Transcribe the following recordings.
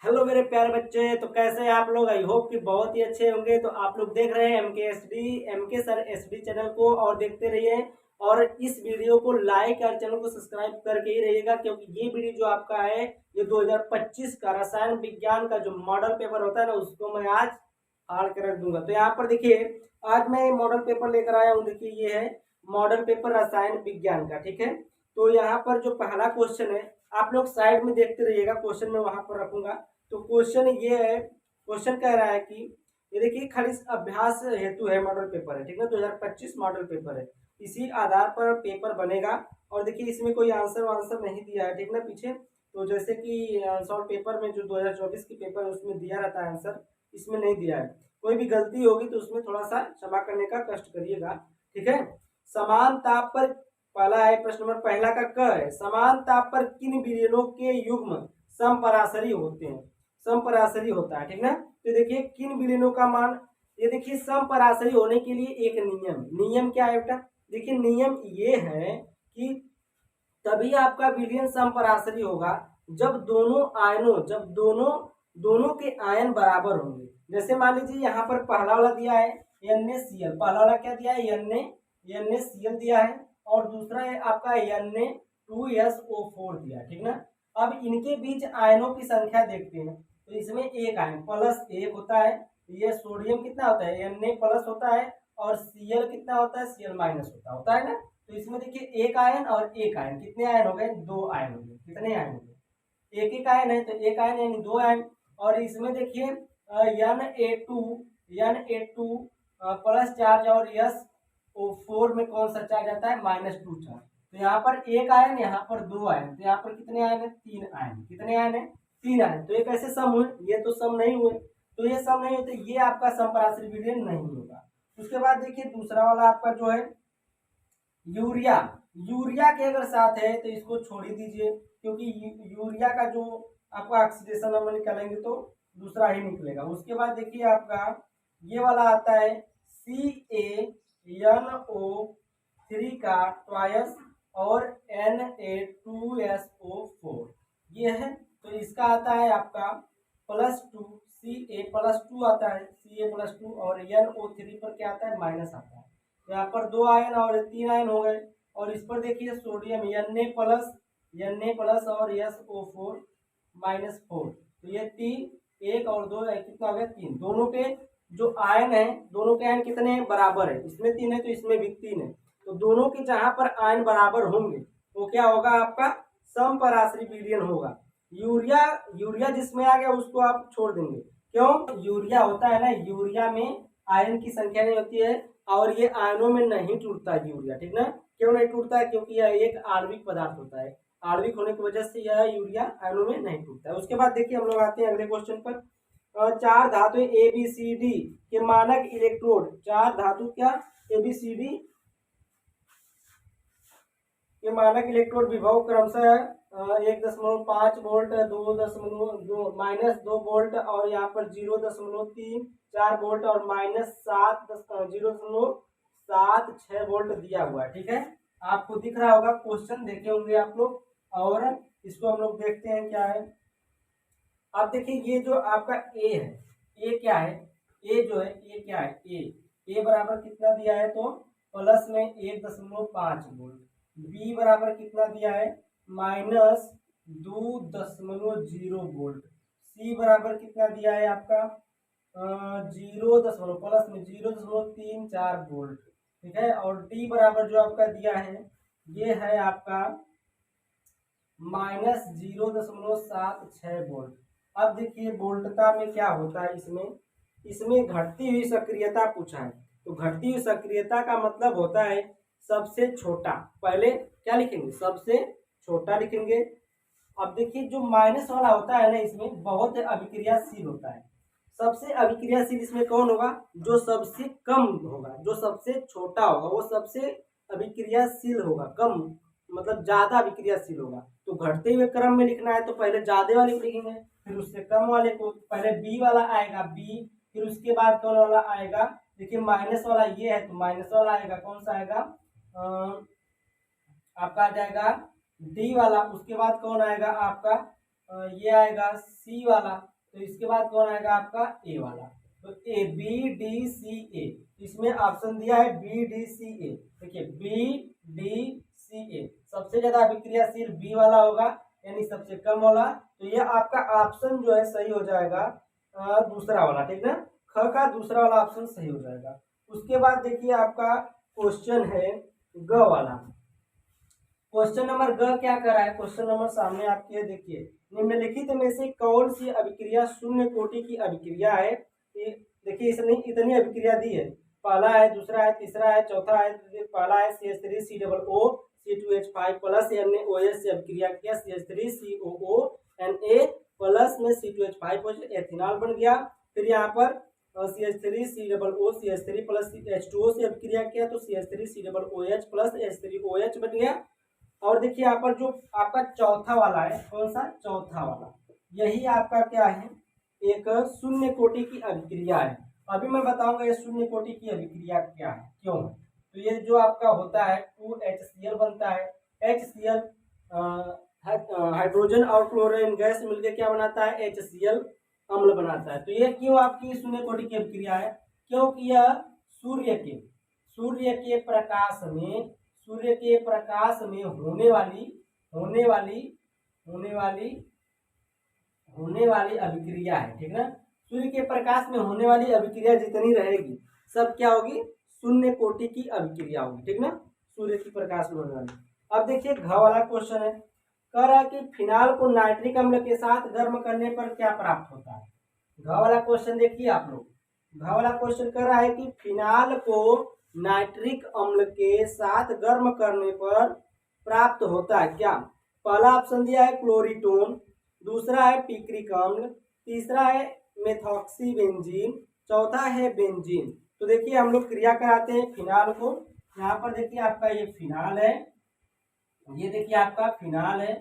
Hello मेरे प्यारे बच्चे, तो कैसे हैं आप लोग। आई होप कि बहुत ही अच्छे होंगे। तो आप लोग देख रहे हैं एम के सर एसडी चैनल को और देखते रहिए। और इस वीडियो को लाइक और चैनल को सब्सक्राइब करके ही रहिएगा, क्योंकि ये वीडियो जो आपका है ये 2025 का रसायन विज्ञान का जो मॉडल पेपर होता है ना, उसको मैं आज हार के रख दूंगा। तो यहाँ पर देखिए, आज मैं मॉडल पेपर लेकर आया हूँ। देखिए, ये है मॉडल पेपर रसायन विज्ञान का, ठीक है। तो यहाँ पर जो पहला क्वेश्चन है, आप लोग साइड में देखते रहिएगा, क्वेश्चन मैं वहां पर रखूंगा। तो क्वेश्चन ये है, क्वेश्चन कह रहा है कि ये देखिए, खनिज अभ्यास हेतु है मॉडल पेपर है, ठीक है। 2025 मॉडल पेपर है, इसी आधार पर पेपर बनेगा। और देखिए, इसमें कोई आंसर वांसर नहीं दिया है, ठीक ना, पीछे। तो जैसे कि शॉर्ट पेपर में जो 2024 की पेपर है उसमें दिया रहता है आंसर, इसमें नहीं दिया है। कोई भी गलती होगी तो उसमें थोड़ा सा क्षमा करने का कष्ट करिएगा, ठीक है। समान ताप पर, पहला है प्रश्न नंबर पहला का क है, समान ताप पर किन विलयनों के युग्म समपराशरी होते हैं। समपराशरी होता है, ठीक ना। तो देखिए, किन विलयनों का मान, ये देखिए, समपराशरी होने के लिए एक नियम क्या है बेटा। देखिए, नियम ये है कि तभी आपका विलयन समपराशरी होगा जब दोनों दोनों के आयन बराबर होंगे। जैसे मान लीजिए, यहाँ पर पहला वाला दिया है NaCl, पहला वाला क्या दिया है, NaCl दिया है। और दूसरा है आपका Na2SO4 दिया है, ठीक ना। अब इनके बीच आयनों की संख्या देखते हैं। तो इसमें एक आयन +1 होता है। ये सोडियम कितना होता है, Na+ होता है। और Cl कितना होता है, Cl- होता है ना। तो इसमें देखिए, एक आयन और एक आयन, कितने आयन हो गए, दो आयन हो गए। कितने आयन हो गए, एक एक आयन है तो एक आयन यानी दो आयन। और इसमें देखिए, Na2 प्लस चार्ज और SO4 में कौन सा चार्ज आता है, -2 चार्ज। तो यहाँ पर एक आयन, यहाँ पर दो आयन, तो यहाँ पर कितने आयन है, तीन आयन। कितने आयन है, तीन आयन। तो ये कैसे सम हुए, ये तो सम नहीं हुए। तो ये सम नहीं होते, ये आपका समपराशरी विलयन नहीं होगा। उसके बाद देखिए, दूसरा वाला आपका जो है यूरिया, यूरिया के अगर साथ है तो इसको छोड़ ही दीजिए, क्योंकि यूरिया का जो आपका ऑक्सीडेशन नंबर निकालेंगे तो दूसरा ही निकलेगा। उसके बाद देखिए, आपका ये वाला आता है CaNO3 का ट्वाइस और Na2SO4, ये है। तो इसका आता है आपका +2, Ca+2 आता है, Ca+2। और NO3 पर क्या आता है, माइनस आता है। यहाँ पर दो आयन और तीन आयन हो गए। और इस पर देखिए, सोडियम Na+ और SO4-4। तो ये तीन, एक और दो कितना हो गया, तीन। दोनों के जो आयन है, दोनों के आयन कितने बराबर है, इसमें तीन है तो इसमें भी तीन है। तो दोनों के जहां पर आयन बराबर होंगे वो क्या होगा, आपका समपराशरी विलयन होगा। यूरिया, यूरिया जिसमें आ गया उसको आप छोड़ देंगे। क्यों, यूरिया होता है ना, यूरिया में आयन की संख्या नहीं होती है और ये आयनों में नहीं टूटता यूरिया, ठीक ना। क्यों नहीं टूटता है, क्योंकि यह एक आणविक पदार्थ होता है। आणविक होने की वजह से यह यूरिया आयनों में नहीं टूटता है। उसके बाद देखिए, हम लोग आते हैं अगले क्वेश्चन पर। चार धातु ABCD के मानक इलेक्ट्रोड, चार धातु क्या, ABCD के मानक इलेक्ट्रोड विभव क्रमशः 1.5 वोल्ट, 2.2 -2 वोल्ट, और यहाँ पर 0.34 वोल्ट और -0.76 वोल्ट दिया हुआ है, ठीक है। आपको दिख रहा होगा, क्वेश्चन देखे होंगे आप लोग। और इसको हम लोग देखते हैं क्या है। अब देखिए, ये जो आपका ए है, ए क्या है, ए जो है, ए क्या है, ए बराबर कितना दिया है, तो प्लस में 1.5 वोल्ट। बी बराबर कितना दिया है, -2.0 वोल्ट। सी बराबर कितना दिया है आपका, 0 प्लस में 0.34 वोल्ट, ठीक है। और डी बराबर जो आपका दिया है, ये है आपका -0.76 वोल्ट। अब देखिए, वोल्टता में क्या होता है, इसमें घटती हुई सक्रियता पूछा है। तो घटती हुई सक्रियता का मतलब होता है सबसे छोटा। पहले क्या लिखेंगे, सबसे छोटा लिखेंगे। अब देखिए, जो माइनस वाला होता है ना, इसमें बहुत अभिक्रियाशील होता है। सबसे अभिक्रियाशील इसमें कौन होगा, जो सबसे कम होगा, जो सबसे छोटा होगा वो सबसे अभिक्रियाशील होगा। कम मतलब ज्यादा अभिक्रियाशील होगा। तो घटते हुए क्रम में लिखना है तो पहले ज्यादा वाले को लिखेंगे, फिर उससे कम वाले को। पहले बी वाला आएगा, बी, फिर उसके बाद कौन वाला आएगा, देखिए माइनस वाला ये है तो माइनस वाला आएगा, कौन सा आएगा, आपका आ जाएगा डी वाला। उसके बाद कौन आएगा आपका, ये आएगा सी वाला। तो इसके बाद कौन आएगा आपका ए वाला। तो ए बी डी सी ए, इसमें ऑप्शन दिया है बी डी सी ए। देखिए बी डी सी ए, सबसे ज्यादा अभिक्रियाशील बी वाला होगा, यानी सबसे कम वाला। तो ये आपका ऑप्शन जो है सही हो जाएगा दूसरा वाला, ठीक ना। ख का दूसरा वाला ऑप्शन सही हो जाएगा। उसके बाद देखिए आपका क्वेश्चन है ग वाला। क्वेश्चन नंबर ग क्या कर रहा है, क्वेश्चन नंबर सामने आपके देखिए, निम्नलिखित में से कौन सी अभिक्रिया शून्य कोटि की अभिक्रिया है। देखिए इसने इतनी अभिक्रिया दी है, पहला है, दूसरा है, तीसरा है, चौथा है। पहला है CH3COO C2H5 प्लस NaOH से अभिक्रिया किया, CH3COO Na प्लस में C2H5 एथिनॉल बन गया। फिर यहाँ पर CH3COO CH3 प्लस H2O से अभिक्रिया किया तो CH3COOH प्लस H3OH बन गया। और देखिए यहाँ पर जो आपका चौथा वाला है, कौन सा, चौथा वाला, यही आपका क्या है, एक शून्य कोटि की अभिक्रिया है। अभी मैं बताऊंगा ये शून्य कोटि की अभिक्रिया क्या है, क्यों। तो ये जो आपका होता है 2HCl बनता है। HCl हाइड्रोजन और क्लोरीन गैस मिलकर क्या बनाता है, HCl अम्ल बनाता है। तो ये क्यों आपकी शून्य कोटि की अभिक्रिया है, क्योंकि यह सूर्य के प्रकाश में होने वाली अभिक्रिया है, ठीक ना। सूर्य के प्रकाश में होने वाली अभिक्रिया जितनी रहेगी सब क्या होगी, शून्य कोटि की अभिक्रिया होगी, ठीक ना, सूर्य के प्रकाश में होने वाली। अब देखिए घ वाला क्वेश्चन है, कह रहा है कि फिनाल को नाइट्रिक अम्ल के साथ गर्म करने पर क्या प्राप्त होता है। घ वाला क्वेश्चन देखिए आप लोग, घ वाला क्वेश्चन कह रहा है कि फिनाल को नाइट्रिक अम्ल के साथ गर्म करने पर प्राप्त होता है क्या। पहला ऑप्शन दिया है क्लोरीटोन, दूसरा है पिक्रिक अम्ल, तीसरा है मेथॉक्सीबेंजीन, चौथा है बेंजीन। तो देखिए हम लोग क्रिया कराते हैं फिनाल को। यहाँ पर देखिए आपका ये फिनाल है, ये देखिए आपका फिनाल है।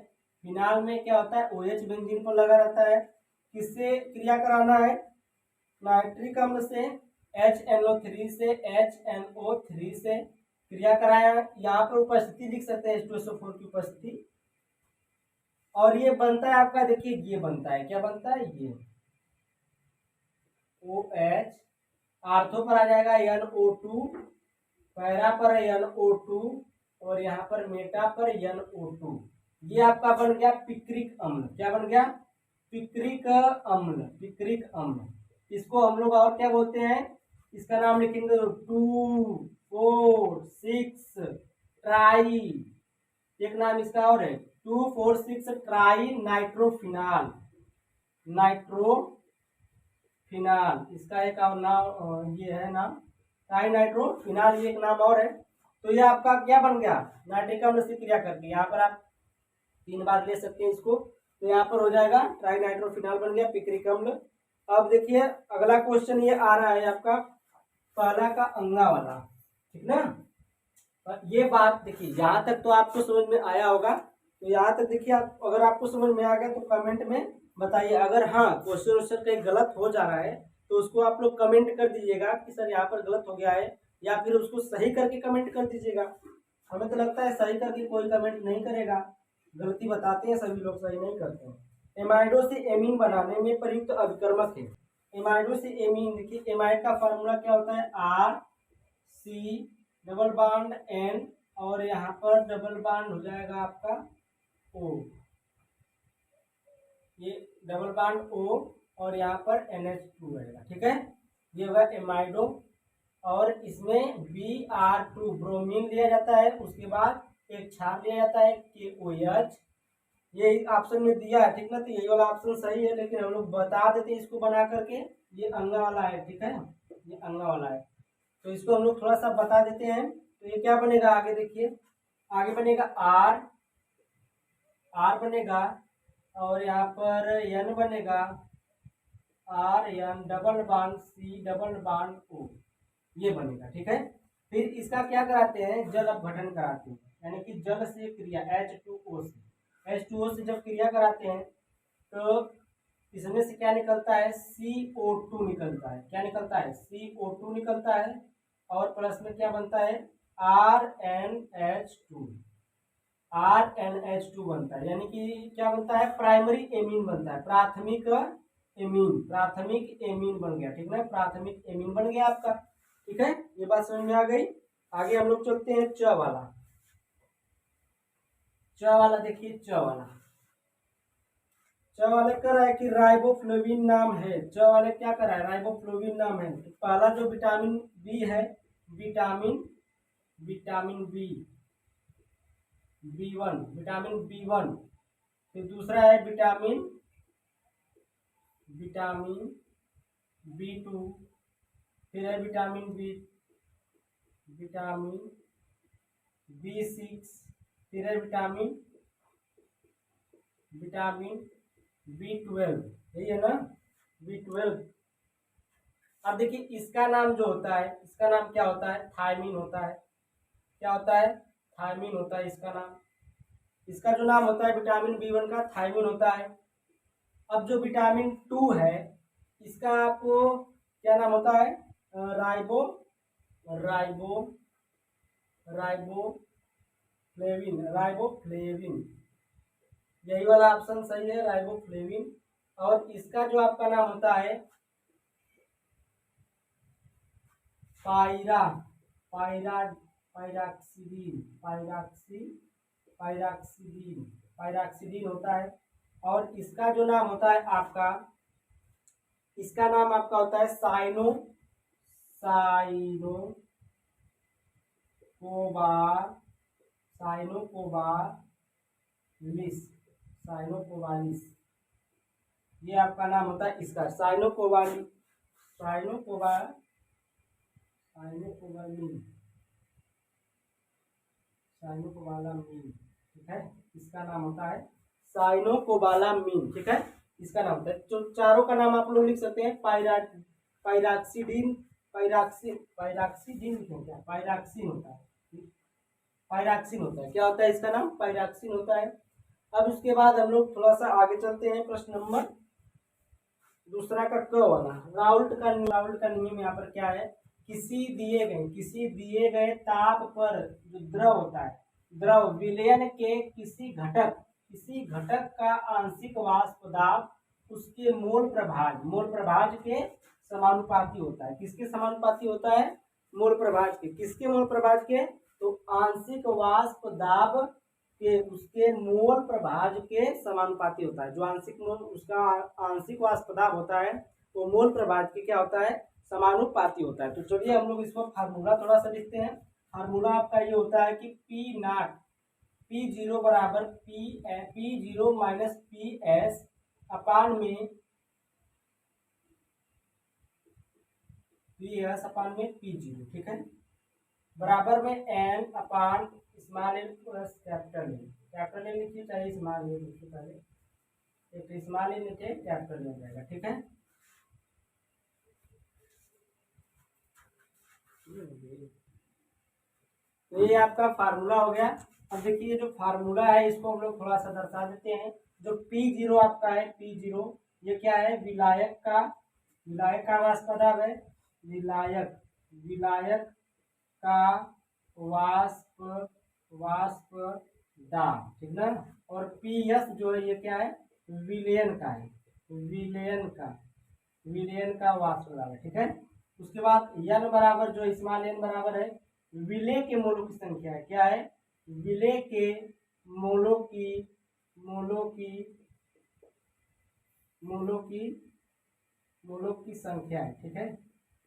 फिनाल में क्या होता है, OH बेंजीन पर लगा रहता है। किससे क्रिया कराना है, नाइट्रिक अम्ल से, HNO3 से, HNO3 से क्रिया कराया। यहाँ पर उपस्थिति लिख सकते हैं H2SO4 की उपस्थिति। और ये बनता है आपका, देखिए ये बनता है, क्या बनता है, ये OH, आर्थो पर आ जाएगा NO2, पैरा पर NO2 और यहाँ पर मेटा पर NO2। ये आपका बन गया पिक्रिक अम्ल। क्या बन गया, पिक्रिक अम्ल। इसको हम लोग और क्या बोलते हैं, इसका नाम लिखेंगे 2,4,6 ट्राई, एक नाम इसका और है 2,4,6 ट्राई नाइट्रोफिनाल, इसका एक और नाम ये है, नाम ट्राई नाइट्रोफिनाल, ये एक नाम और है। तो ये आपका क्या बन गया, नाइट्रिक अम्ल से क्रिया करके, यहाँ पर आप 3 बार ले सकते हैं इसको। तो यहाँ पर हो जाएगा ट्राई नाइट्रोफिनाल बन गया पिक्रिक अम्ल। अब देखिए अगला क्वेश्चन ये आ रहा है आपका पहला का अंगा वाला, ठीक ना। ये बात देखिए यहाँ तक तो आपको समझ में आया होगा। तो यहाँ तक देखिए आप, अगर आपको समझ में आ गया तो कमेंट में बताइए। अगर हाँ क्वेश्चन कहीं गलत हो जा रहा है तो उसको आप लोग कमेंट कर दीजिएगा कि सर यहाँ पर गलत हो गया है, या फिर उसको सही करके कमेंट कर दीजिएगा। हमें तो लगता है सही करके कोई कमेंट नहीं करेगा, गलती बताते हैं सभी लोग, सही नहीं करते हैं। एमाइडो से एमीन बनाने में प्रयुक्त अभिकर्मक है। एमाइडो से एमीन, देखिए एमाइड का फॉर्मूला क्या होता है, RC डबल बॉन्ड N और यहाँ पर डबल बॉन्ड हो जाएगा आपका O, ये डबल बॉन्ड O और यहाँ पर NH2 रहेगा, ठीक है। ये होगा एमाइडो। और इसमें Br2 ब्रोमीन लिया जाता है, उसके बाद एक क्षार लिया जाता है KOH, ये ऑप्शन में दिया है, ठीक ना। तो यही वाला ऑप्शन सही है, लेकिन हम लोग बता देते हैं इसको बना करके, ये अंगा वाला है, ठीक है, ये अंगा वाला है। तो इसको हम लोग थोड़ा सा बता देते हैं। तो ये क्या बनेगा, आगे देखिए, आगे बनेगा R बनेगा और यहाँ पर N बनेगा, RN double bond C double bond O, ये बनेगा, ठीक है। फिर इसका क्या कराते हैं, जल अपघटन कराते हैं, यानी कि जल से क्रिया H2O से जब क्रिया कराते हैं तो इसमें से क्या निकलता है, CO2 निकलता है। क्या निकलता है, CO2 निकलता है। और प्लस में क्या बनता है, RNH2 बनता है, यानी कि क्या बनता है, प्राइमरी एमीन बनता है, प्राथमिक एमीन, प्राथमिक एमीन बन गया। ठीक है, प्राथमिक एमीन बन गया आपका। ठीक है, ये बात समझ में आ गई। आगे हम लोग चलते हैं च वाला। च वाला देखिए, च वाला कर रहा है कि राइबोफ्लेविन नाम है। च वाले क्या कर रहा है, राइबोफ्लेविन नाम है। तो पहला जो विटामिन बी है, विटामिन बी वन, विटामिन बी1। फिर दूसरा है विटामिन बी2। फिर है विटामिन बी6। फिर है विटामिन बी12, यही है ना, बी12। अब देखिए इसका नाम जो होता है, इसका नाम क्या होता है, थायमीन होता है। क्या होता है, थायमीन होता है इसका नाम। इसका जो नाम होता है विटामिन बी1 का, थायमीन होता है। अब जो विटामिन 2 है, इसका आपको क्या नाम होता है, राइबो राइबो राइबोफ्लेविन। यही वाला ऑप्शन सही है, राइबोफ्लेविन। और इसका जो आपका नाम होता है पायराक्सीडीन होता है। और इसका जो नाम होता है आपका, इसका नाम आपका होता है साइनोकोबालिस। ये आपका नाम होता है इसका, साइनोकोबालिन। ठीक है, इसका नाम होता है साइनोकोबालामीन। ठीक है, इसका नाम होता है। तो चारों का नाम आप लोग लिख सकते हैं, पायराक्सीडीन, पायराक्सीडीन क्या, पायराक्सिन होता है, पायराक्सिन होता है। क्या होता है इसका नाम, पायराक्सिन होता है। अब इसके बाद हम लोग थोड़ा सा आगे चलते हैं, प्रश्न नंबर दूसरा का क वाला। राउल्ट का नियम यहाँ पर क्या है, किसी दिए गए ताप पर जो द्रव होता है, द्रव विलयन के किसी घटक का आंशिक वाष्प दाब उसके मोल प्रभाज के समानुपाती होता है। किसके समानुपाती होता है, मोल प्रभाज के। किसके मोल प्रभाज के, तो आंशिक वाष्प दाब के उसके मोल प्रभाज के समानुपाती होता है। जो आंशिक मोल, उसका आंशिक वाष्प दाब होता है, वो मोल प्रभाज के क्या होता है, समानुपाती होता है। तो चलिए हम लोग इसको फार्मूला थोड़ा सा लिखते हैं। फार्मूला आपका ये होता है कि P0 बराबर P0 माइनस PS अपान में P0। ठीक है, बराबर में N अपान small L plus capital L. Capital L लिखिए चाहे स्मॉल एल लिखिए, पहले एक स्मॉल एल लिखिए, कैपिटल एल जाएगा। ठीक है, तो ये आपका फार्मूला हो गया। अब देखिए जो फार्मूला है इसको हम लोग थोड़ा सा दर्शा देते हैं। जो P0 आपका है, P0 ये क्या है, विलायक का वाष्प दाब है, विलायक का वाष्प दाब। ठीक ना। और PS जो है ये क्या है, विलयन का वाष्प दाब है। ठीक है, उसके बाद N बराबर, जो स्मॉल n बराबर है विलय के मोलों की संख्या है। क्या है, विलय के मोलों की संख्या है। ठीक है,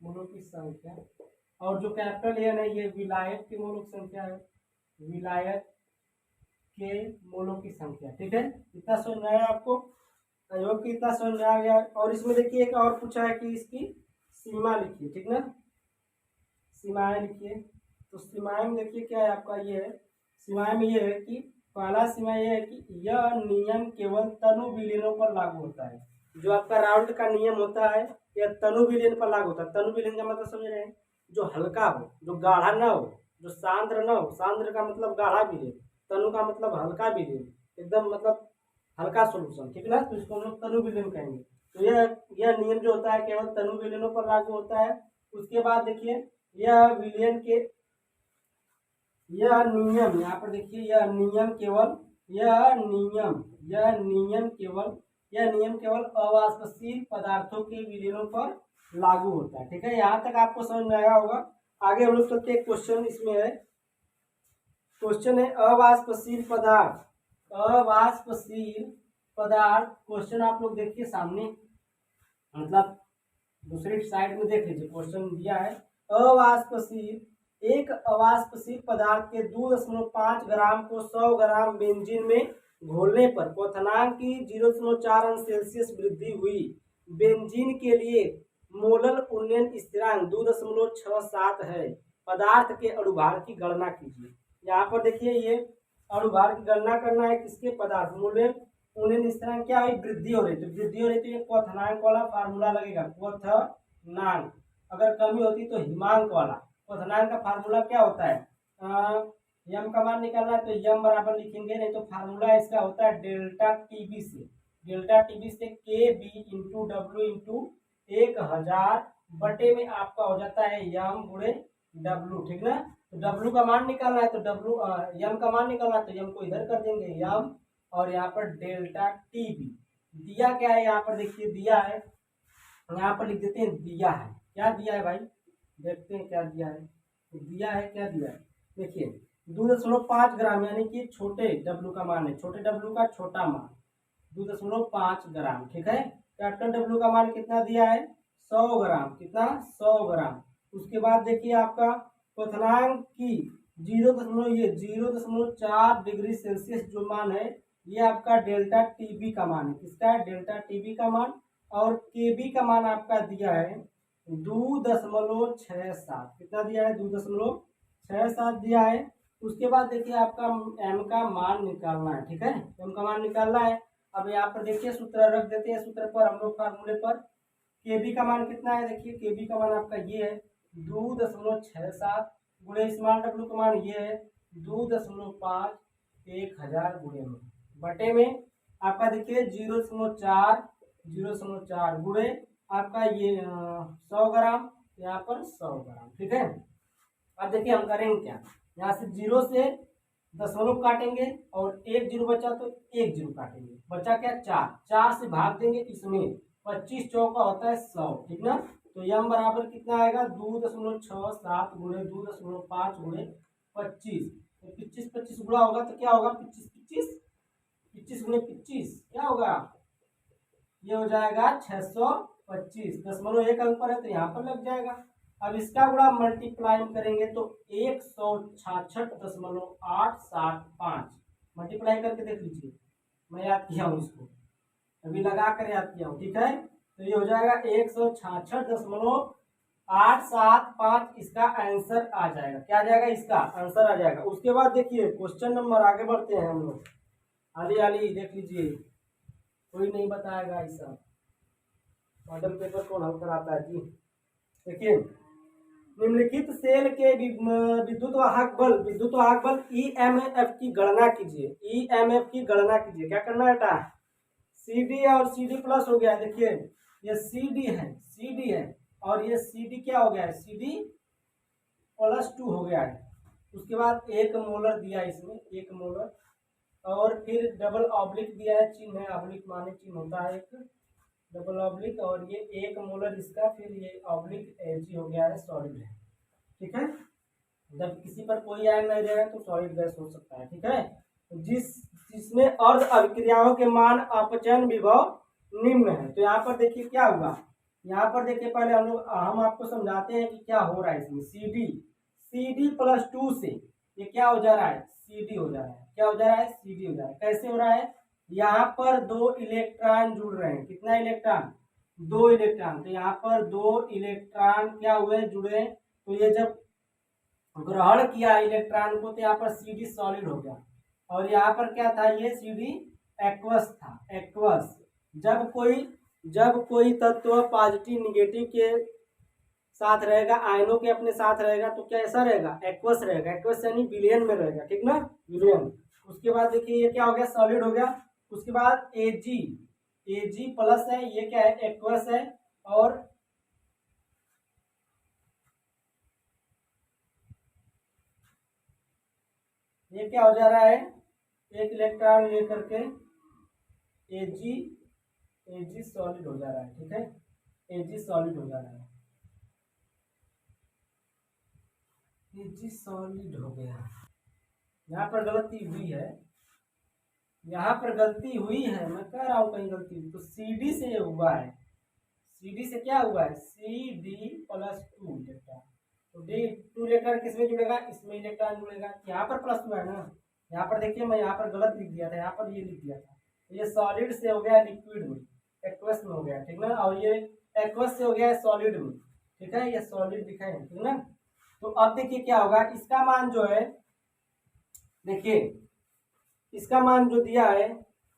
मोलों की संख्या। और जो कैपिटल एन है ये विलायक के मोलों की संख्या है, विलायक के मोलों की संख्या। ठीक है, इतना समझ में आया आपको, सहयोग की इतना समझ में आ गया। और इसमें देखिए एक और पूछा है कि इसकी सीमा लिखिए। ठीक ना, सीमाएं लिखिए। तो सीमाएं में देखिए क्या है आपका, ये है सीमाएं में ये है कि पहला सीमा ये है कि यह नियम केवल तनु विलीनों पर लागू होता है। जो आपका राउल्ट का नियम होता है यह तनु विलीन पर लागू होता है। तनु विलीन का मतलब समझ रहे हैं, जो हल्का हो, जो गाढ़ा न हो, जो सांद्र न हो। सांद्र का मतलब गाढ़ा विलीन, तनु का मतलब हल्का विलीन, एकदम मतलब हल्का सोल्यूशन। ठीक ना, तो इसको हम लोग तनु विलीन कहेंगे। तो यह नियम जो होता है केवल तनु विलीनों पर लागू होता है। उसके बाद देखिए यह विलयन के, यह नियम यहाँ पर देखिए, यह नियम केवल यह नियम केवल अवाष्पशील पदार्थों के विलीनों पर लागू होता है। ठीक है, यहाँ तक आपको समझ में आया होगा। आगे हम लोग चलते हैं, क्वेश्चन इसमें है, क्वेश्चन है अवाष्पशील पदार्थ, अवाष्पशील पदार्थ। क्वेश्चन आप लोग देखिए सामने, मतलब दूसरी साइड में देख लीजिए, क्वेश्चन दिया है अवाष्पशील, एक अवाष्पशील पदार्थ के 2.5 ग्राम को 100 ग्राम बेंजीन में घोलने पर क्वथनांक की 0.4 अंश सेल्सियस वृद्धि हुई। बेंजीन के लिए मोलर उन्नयन स्थिरांक 2.67 है। पदार्थ के अणुभार की गणना कीजिए। यहाँ पर देखिए, ये अणुभार की गणना करना है किसके, पदार्थ। मोलर उन्नयन स्थिरांक क्या है, वृद्धि हो रही, तो वृद्धि हो रही तो ये क्वथनांक वाला फार्मूला लगेगा, क्वथनांक। अगर कमी होती तो हिमांक वाला। क्वथनांक का फार्मूला क्या होता है, यम का मान निकालना है तो यम बराबर लिखेंगे, नहीं तो फार्मूला इसका होता है डेल्टा टीबी से, डेल्टा टीबी से के बी इंटू डब्ल्यू इंटू 1000 बटे में आपका हो जाता है यम गुणे डब्ल्यू। ठीक ना, तो डब्ल्यू का मान निकालना है तो डब्ल्यू, यम का मान निकालना है तो यम को इधर कर देंगे यम, और यहाँ पर डेल्टा टीबी। दिया क्या है, यहाँ पर देखिए दिया है, यहाँ पर लिख देते हैं दिया है। क्या दिया है भाई, देखते हैं क्या दिया है। दिया है, क्या दिया है, देखिए 2.5 ग्राम, यानी कि छोटे डब्लू का मान है, छोटे डब्लू का छोटा मान 2.5 ग्राम। ठीक है, कैपिटल डब्लू का मान कितना दिया है, 100 ग्राम। कितना, 100 ग्राम। उसके बाद देखिए आपका क्वथनांक की 0.4 डिग्री सेल्सियस जो मान है, ये आपका डेल्टा टीबी का मान है। किसका है, डेल्टा टीबी का मान। और केबी का मान आपका दिया है 2.67। कितना दिया है, 2.67 दिया है। उसके बाद देखिए आपका एम का मान निकालना है। ठीक है, एम का मान निकालना है। अब यहाँ पर देखिए सूत्र रख देते हैं, सूत्र पर हम लोग फार्मूले पर। केबी का मान कितना है, देखिए केबी का मान आपका ये है 2.67 गुणे स्मॉल डब्लू का मान ये है 2.5 1000 गुणे में बटे में आपका देखिए 0.4 गुणे आपका ये 100 ग्राम, यहाँ पर 100 ग्राम। ठीक है, अब देखिए हम करेंगे क्या, यहाँ से 0 से दशमलव काटेंगे और एक जीरो बचा तो एक जीरो काटेंगे, बचा क्या, 4 से भाग देंगे इसमें, 25 चौका होता है 100। ठीक ना, तो यम बराबर कितना आएगा, 2.67 गुणे 2.5 गुणे 25, तो 25 गुणा होगा तो क्या होगा, 25 गुणे 25 क्या होगा, ये हो जाएगा 625। 0.1 अंक पर है तो यहाँ पर लग जाएगा। अब इसका गुणा मल्टीप्लाई करेंगे तो 166.875 मल्टीप्लाई करके देख लीजिए, मैं याद किया हूँ इसको, अभी लगा कर याद किया हूँ। ठीक है, तो ये हो जाएगा 166.875, इसका आंसर आ जाएगा। क्या आ जाएगा, इसका आंसर आ जाएगा। उसके बाद देखिए क्वेश्चन नंबर, आगे बढ़ते हैं हम लोग, आली आली देख लीजिए, कोई नहीं बताएगा ऐसा, मॉडल पेपर कौन हल कराता है जी। देखिए, निम्नलिखित सेल के विद्युत वाहक बल ईएमएफ की गणना कीजिए। ईएमएफ की गणना कीजिए, क्या करना है बेटा, CD और CD प्लस हो गया। देखिए ये CD है और ये CD क्या हो गया है, CD +2 हो गया है। उसके बाद 1 मोलर दिया है इसमें, 1 मोलर, और फिर डबल ऑब्लिक दिया है, चिन्ह है, ऑब्लिक माने चिन्ह होता है एक, डबल ऑब्लिक, और ये 1 मोलर इसका, फिर ये ऑब्लिक Ag हो गया है, सॉलिड है। ठीक है, जब किसी पर कोई आयन नहीं रहेगा तो सॉलिड गैस हो सकता है। ठीक है, जिसमें अर्ध अभिक्रियाओं के मान अपचयन विभव निम्न है। तो यहाँ पर देखिए क्या होगा, यहाँ पर देखिए पहले हम आपको समझाते हैं कि क्या हो रहा है इसमें। CD+2 से ये क्या हो जा रहा है, CD हो जा रहा है। क्या हो जा रहा है, CD हो जा रहा है। कैसे हो रहा है, यहाँ पर 2 इलेक्ट्रॉन जुड़ रहे हैं। कितना इलेक्ट्रॉन, 2 इलेक्ट्रॉन। तो यहाँ पर 2 इलेक्ट्रॉन क्या हुए, जुड़े। तो ये जब ग्रहण किया इलेक्ट्रॉन को तो यहाँ पर CD सॉलिड हो गया, और यहाँ पर क्या था, ये CD एक्वस था, एक्वस। जब कोई तत्व पॉजिटिव निगेटिव के साथ रहेगा, आयनों के अपने साथ रहेगा, तो क्या ऐसा रहेगा, एक्वस रहेगा। एक्वस यानी विलयन में रहेगा। ठीक ना, विलयन। उसके बाद देखिए ये क्या हो गया, सॉलिड हो गया। उसके बाद Ag प्लस है, ये क्या है, एक्वस है। और ये क्या हो जा रहा है, एक इलेक्ट्रॉन लेकर के Ag Ag सॉलिड हो जा रहा है, ठीक है, Ag सॉलिड हो जा रहा है, Ag सॉलिड हो गया। यहाँ पर गलती हुई है, यहाँ पर गलती हुई है, मैं कह रहा हूँ कहीं गलती हुई, तो CD से ये हुआ है, CD से क्या हुआ है, CD+2 इलेक्ट्रॉन, तो D2 इलेक्ट्रॉन किसमें जुड़ेगा, इसमें इलेक्ट्रॉन जुड़ेगा, यहाँ पर प्लस हुआ है ना, यहाँ पर देखिए मैं यहाँ पर गलत लिख दिया था, यहाँ पर ये लिख दिया था, तो ये सॉलिड से हो गया लिक्विड में, एक्वस में हो गया, ठीक ना, और ये एक्वस से हो गया सॉलिड में, ठीक है, ये सॉलिड लिखा है, ठीक ना। तो अब देखिए क्या होगा, इसका मान जो है, देखिए इसका मान जो दिया है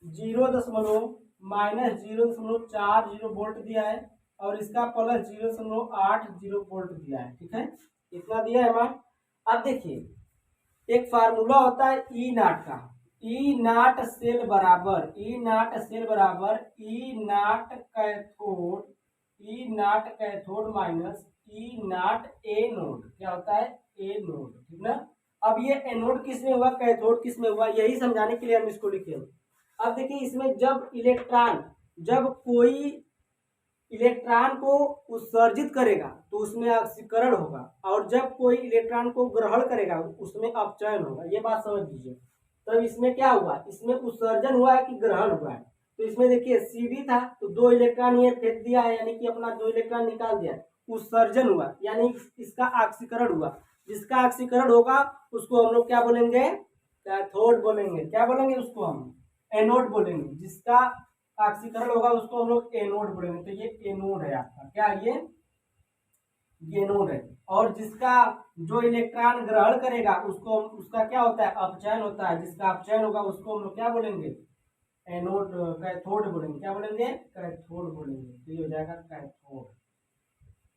0.-0.40 वोल्ट दिया है, और इसका प्लस 0.80 वोल्ट दिया है, ठीक है, इतना दिया है मान। अब देखिए एक फार्मूला होता है ई नाट का, ई नाट सेल बराबर ई नाट कैथोड माइनस ई नाट एनोड, क्या होता है, एनोड, ठीक ना। अब ये एनोड किस में हुआ, कैथोड किस में हुआ, यही समझाने के लिए हम इसको लिखे। अब देखिए इसमें जब कोई इलेक्ट्रॉन को उत्सर्जित करेगा तो उसमें ऑक्सीकरण होगा, और जब कोई इलेक्ट्रॉन को ग्रहण करेगा उसमें अपचयन होगा, ये बात समझ लीजिए। तो इसमें क्या हुआ, इसमें उत्सर्जन हुआ है कि ग्रहण हुआ है, तो इसमें देखिए CD था तो 2 इलेक्ट्रॉन ये फेंक दिया है, यानी कि अपना 2 इलेक्ट्रॉन निकाल दिया, उत्सर्जन हुआ, यानी इसका ऑक्सीकरण हुआ, जिसका ऑक्सीकरण होगा उसको हम लोग क्या बोलेंगे, कैथोड बोलेंगे, क्या बोलेंगे उसको हम, एनोड बोलेंगे, जिसका ऑक्सीकरण होगा उसको हम लोग एनोड बोलेंगे। तो ये एनोड है आपका, क्या ये एनोड है, और जिसका जो इलेक्ट्रॉन ग्रहण करेगा उसको, उसका क्या होता है, अपचयन होता है, जिसका अपचयन होगा उसको हम लोग क्या बोलेंगे, एनोड, कैथोड बोलेंगे, क्या बोलेंगे, कैथोड बोलेंगे। तो ये हो जाएगा कैथोड,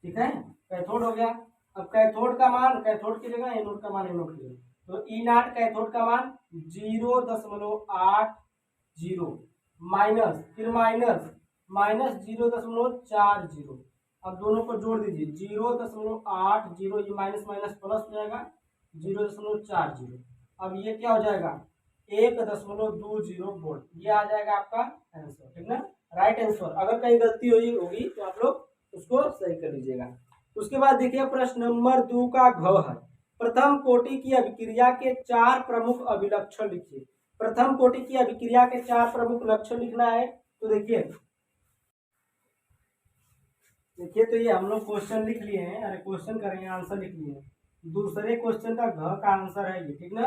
ठीक है, कैथोड हो गया। अब कैथोड का मान, कैथोड की जगह एनोड का मान एनोड की जगह, तो ई नाट कैथोड का मान 0.80 माइनस, फिर माइनस 0.40, अब दोनों को जोड़ दीजिए, 0.80, ये माइनस माइनस प्लस हो जाएगा 0.40, अब ये क्या हो जाएगा 1.20 वोल्ट, ये आ जाएगा आपका आंसर, ठीक ना, राइट आंसर। अगर कहीं गलती हुई होगी तो आप लोग उसको सही कर लीजिएगा। उसके बाद देखिए प्रश्न नंबर 2 का घ है, प्रथम कोटि की अभिक्रिया के 4 प्रमुख अभिलक्षण लिखिए। प्रथम कोटि की अभिक्रिया के 4 प्रमुख लक्षण लिखना है, तो देखिए तो ये हम लोग क्वेश्चन लिख लिए हैं, अरे क्वेश्चन करेंगे, आंसर लिख लिए हैं, दूसरे क्वेश्चन का घ का आंसर है ये, ठीक ना।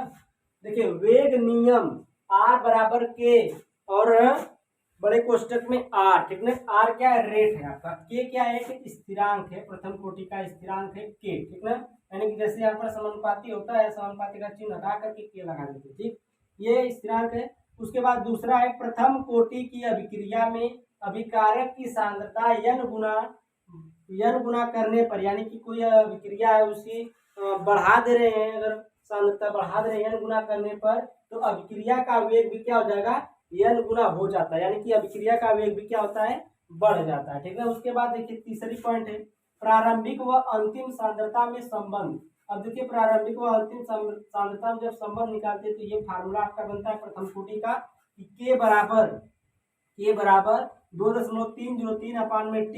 देखिए वेग नियम R बराबर के, और बड़े कोष्टक में R, ठीक ना, R क्या है, रेट है आपका, K क्या है, कि स्थिरांक है, प्रथम कोटि का स्थिरांक है K, ठीक ना, यानी कि जैसे यहाँ पर समानुपाती होता है, समानुपाती का चिन्ह हटा करके K लगा देते, ठीक, ये स्थिरांक है। उसके बाद दूसरा है प्रथम कोटि की अभिक्रिया में अभिकारक की सांद्रता n गुना करने पर, यानी कि कोई अभिक्रिया है उसकी बढ़ा दे रहे हैं, अगर सांद्रता बढ़ा दे रहे हैं n गुना करने पर, तो अभिक्रिया का वेग भी क्या हो जाएगा, n गुना हो जाता है, यानी कि अभिक्रिया का वेग भी क्या होता है, बढ़ जाता है, ठीक है। उसके बाद देखिए तीसरी पॉइंट है प्रारंभिक व अंतिम सांद्रता में संबंध। अब देखिए प्रारंभिक व अंतिम सांद्रता में जब संबंध निकालते हैं तो ये फार्मूला आपका बनता है प्रथम कोटि का, K बराबर 2.303 अपान में T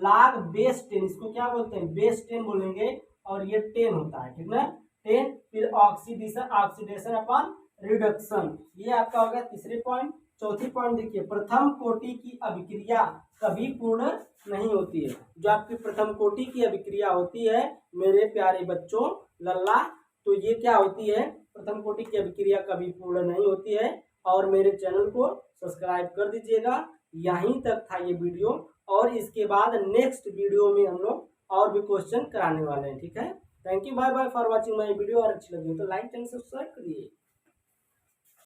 log बेस 10, इसको क्या बोलते हैं, बेस 10 बोलेंगे, और ये 10 होता है, ठीक ना, 10, फिर ऑक्सीडेशन अपॉन रिडक्शन, ये आपका हो गया तीसरे पॉइंट। चौथी पॉइंट देखिए प्रथम कोटि की अभिक्रिया कभी पूर्ण नहीं होती है, जो आपकी प्रथम कोटि की अभिक्रिया होती है मेरे प्यारे बच्चों लल्ला, तो ये क्या होती है, प्रथम कोटि की अभिक्रिया कभी पूर्ण नहीं होती है। और मेरे चैनल को सब्सक्राइब कर दीजिएगा। यहीं तक था ये वीडियो, और इसके बाद नेक्स्ट वीडियो में हम लोग और भी क्वेश्चन कराने वाले हैं, ठीक है। Thank you, bye bye for watching my video, और अच्छी लगी तो लाइक एंड सब्सक्राइब करिए।